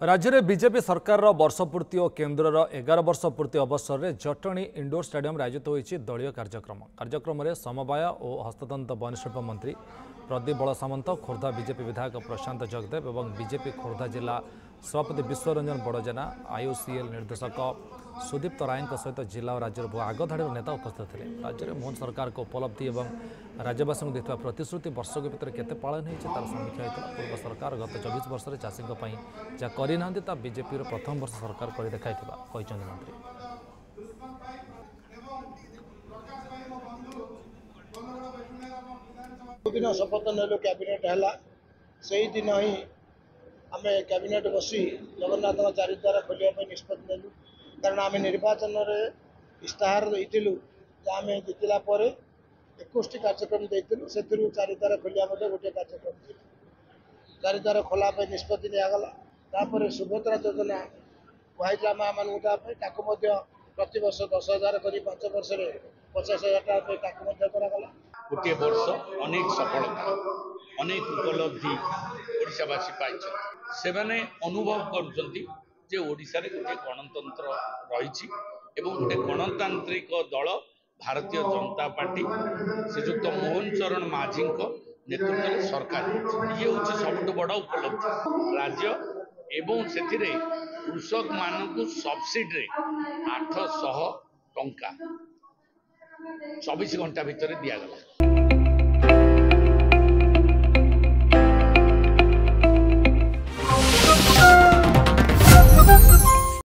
राज्य में बीजेपी सरकार वर्ष पूर्ति और केन्द्र 11 वर्ष पूर्ति अवसर में जटणी इंडोर स्टेडियम आयोजित होती दलीय कार्यक्रम में समवाय और हस्ततंत्र वनशिल्प मंत्री प्रदीप बल सामंत खोर्धा बीजेपी विधायक प्रशांत जगदेव और बीजेपी खोर्धा जिला सभापति विश्वरंजन बड़जेना आईओसीएल निर्देशक सुदीप्त राय सहित जिला और राज्य बहु आगधाड़ी नेता उपस्थित थे। राज्य में मोहन सरकार को उपलब्धि और राज्यवासी को देता प्रतिश्रुति वर्षक भितर केते पालन होती तार समीक्षा होता। पूर्व सरकार गत 24 वर्ष में चाषी जहाँ करना बीजेपी प्रथम वर्ष सरकार कर देखा मंत्री। दिन शपथ नेलु कैबिनेट है से ही दिन ही आम कैबिनेट बसी जगन्नाथ चारिद्वार खोलिया निष्पत्ति नेलु कारण आम निर्वाचन इस्ताहार देलु आम जितला 21 कार्यक्रम देलु से चारिद्वार खोलिया गोटे कार्यक्रम चारिद्वार खोला निष्पत्ति निगला सुभद्रा योजना वहीला माँ मान प्रति वर्ष 10,000 कर 5 वर्ष 50,000 टाका करागला। गोटे वर्ष अनेक सफलता अनेक उपलब्धि ओडिशावासी पाई से अनुभव करुँचे ओडिशा रे गोटे गणतंत्र रही गोटे गणतांत्रिक दल भारतीय जनता पार्टी श्रीजुक्त मोहन चरण माझी नेतृत्व में सरकार ये हूँ सबुठ बड़ उपलब्धि राज्य एवं से कृषक मानक सब्सिडी 800 टंका 24 घंटा भितर दिगला।